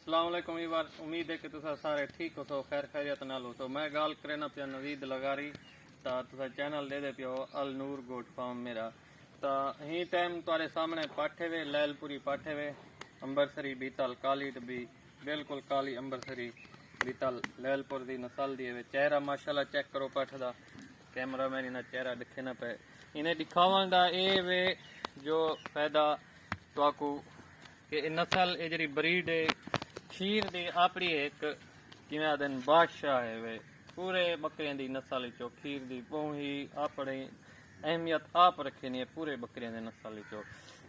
अस्सलाम वालेकुम वीवर, उम्मीद है कि तुसा सारे ठीक हो, खैर खैरियत नाल हो। तो मैं गाल करना पिया नवीद लगारी ता तुसा चैनल दे पियो अल नूर गोट फार्म मेरा। ता ही टाइम तुम्हारे सामने पाठे वे लैलपुरी पाठे वे अंबरसरी बीतल काली डब्बी बिल्कुल काली अंबरसरी बीतल लैलपुर दी नस्ल दी वे। चेहरा माशाल्लाह चेक करो पाठ दा, कैमरा मैन इन्हें चेहरा दिखे ना पे। इन्हें दिखावन दा ए वे जो फायदा तो कि नस्ल ये जी ब्रीड है खीर दी अपनी एक किवें आदन बादशाह है वे। पूरे बकरियां दी नस्ल चो खीर दी ही अपनी अहमियत आप रखी नहीं है पूरे बकरियां दे नस्ल चो।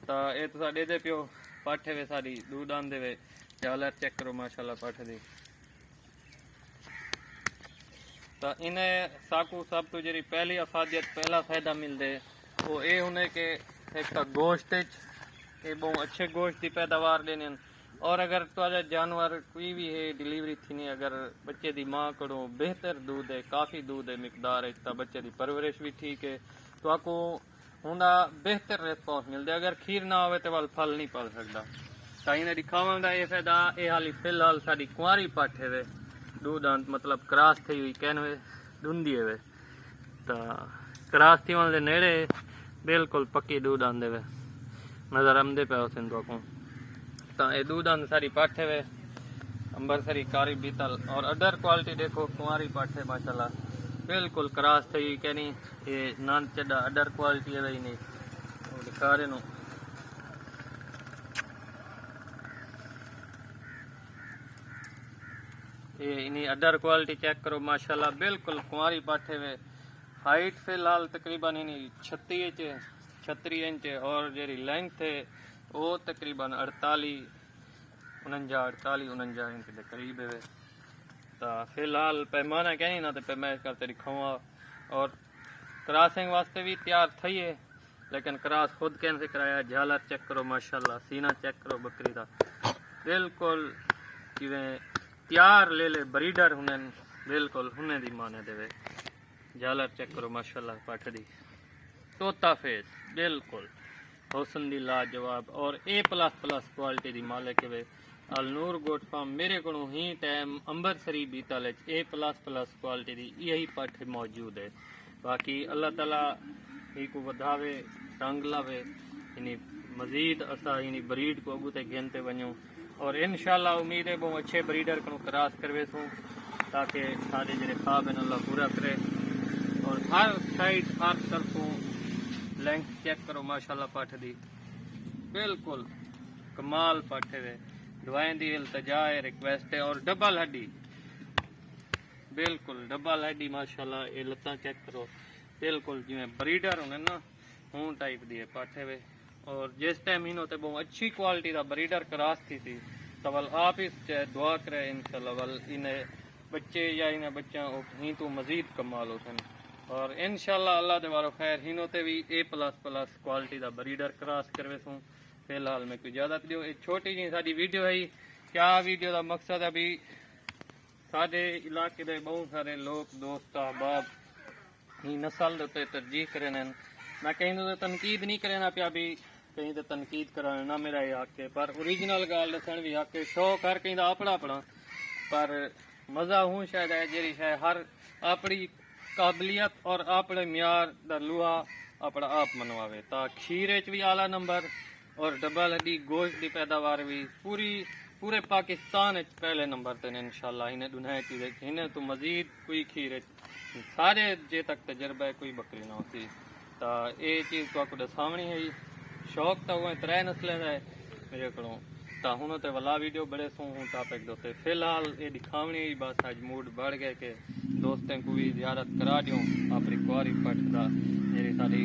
तो ये तुसा दे दे पियो पाठे वे सारी दूध आंदे वे झालर चेक करो माशाल्लाह पाठ दी। तो इन्हें साकू सब तो जी पहली अफादियत पहला फायदा मिलते वो ये होने के एक तो गोश्त ये बहुत अच्छे गोश्त की पैदावार देने। और अगर तुझे जानवर कोई भी है डिलीवरी थी नहीं अगर बच्चे की माँ करो बेहतर दूध है काफ़ी दूध है मिकदार है तो बच्चे की परवरिश भी ठीक है तो आपको होंदा बेहतर रिस्पॉन्स मिलता है। अगर खीर ना हो तो वाल फल नहीं पल सकता। तो इन्हें दिखावन का ये फायदा ये हाली फिलहाल साड़ी कुंवारी पाठे वे दूध मतलब क्रॉस थी हुई कहन वे दूंदी वे। तो क्रॉस थी वाले नेड़े बिल्कुल पक्की दूध आंदे वे नजर आमदे पे उस को। तो ये दूध आंद सारी पाठे वे अंबरसरी कारी बीतल और अदर क्वालिटी देखो कुंवारी पाठे माशाल्लाह बिल्कुल क्रॉस थी कहनी ये नान चढ़ा अदर क्वालिटी है वही नहीं दिखा रहे नो। ये इन्हीं अदर क्वालिटी चेक करो माशाल्लाह बिल्कुल कुंवारी पाठे वे। हाइट फिलहाल तकरीबन इन्हीं 36 इंच और जी लेंथ है वो तकरीबन 48 इंच के करीब है। तो फिलहाल पैमाना कहनी ना तो पे मैं करते दिखाऊंगा और क्रॉसिंग वास्ते भी तैयार थी है लेकिन क्रॉस खुद कहने से कराया। झालर चेक करो माशाल्लाह सीना चेक करो बकरी का बिल्कुल जिवें तैयार ले ब्रीडर हुने बिल्कुल हुने दी माने देवे। झालर चेक करो माशाल्लाह पाठ दी तोता फेस बिल्कुल हुसन दी लाजवाब और A++ क्वालिटी दी मालिक वे अल नूर गोट फार्म मेरे को ही टाइम अंबरसरी बीतल A++ क्वालिटी दी यही पाठ मौजूद है। बाकी अल्लाह ताला ही को वधावे रंग लावे इन्हीं मजीद असा इन्हीं ब्रीड को अगू ते गिनते वञूं और इंशाल्लाह उम्मीद है बहुत अच्छे ब्रीडर को क्रॉस करवे सूं ताकि सारे जो ख्वाब हैं अल्लाह पूरा करे। और हर साइड हर तरफों लेंथ चेक करो माशाल्लाह पाठ दी बिल्कुल कमाल पाठे वे। दवाएं दी इल्तजा है रिक्वेस्ट है और डबल हड्डी बिल्कुल डबल हड्डी माशाल्लाह ये लत्तां चेक करो बिल्कुल जिवें ब्रीडर होने ना हूं टाइप दी है पाठे वे। और जिस टाइम इन होते बहुत अच्छी क्वालिटी का ब्रीडर क्रॉस थी तो वल आप इस दुआ करे इंशाल्लाह वल इन्हें बच्चे या इन्हें बच्चा ही तो मजीद कमाल होते और इंशाल्लाह अल्लाह दे वारो खैर हिनोते भी A++ क्वालिटी का ब्रीडर क्रॉस करवे सूं। फिलहाल मैं कोई ज़्यादा दियो एक छोटी जी साडी वीडियो है क्या वीडियो का मकसद अभी साडे इलाके दे बहुत सारे लोग दोस्त अहबाब ही नस्ल के तरजीह करें। मैं कहीं तो तनकीद नहीं करेना पिया भी कहीं तो तनकीद कराना ना मेरा हक है पर ओरिजिनल गाल दसन भी हक है शौक हर कहीं अपना अपना पर मज़ा हूँ शायद है जी शायद हर अपनी काबलियत और अपने म्यार दा लूहा अपना आप मनवावे। तो खीर भी आला नंबर और डबल हड्डी गोश्त की पैदावार भी पूरे पाकिस्तान पहले नंबर ते इंशाल्लाह इन्हें दुनिया चीज़ इन्हें तो मजीद कोई खीर सारे जे तक तजर्बा है कोई बकरी ना होती। तो ये चीज़ तो आपको दसावनी है शौक तो वो 3 नस्लें का है मेरे को। तो हूँ तो वाला वीडियो बड़े सो हूँ टॉपिक दोते फिलहाल ये दिखावनी ही बस आज मूड बढ़ गए कि दोस्तों को भी जियारत करा दूँ अपनी कुआरी पट का मेरी सारी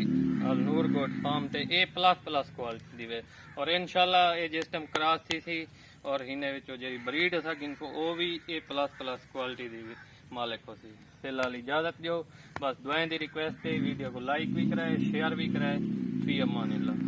अल नूर गोट फार्म ते A++ क्वालिटी दी वे। और इंशाल्लाह ये जिस टाइम क्रॉस थी और इन्हें विचो जी ब्रीड था इनको वो भी A++ क्वालिटी दी मालिक होती। फिलहाल इजाज़त दो बस दुआएं दी रिक्वेस्ट है वीडियो को लाइक भी कराए शेयर भी कराए फी अमानिल्लाह।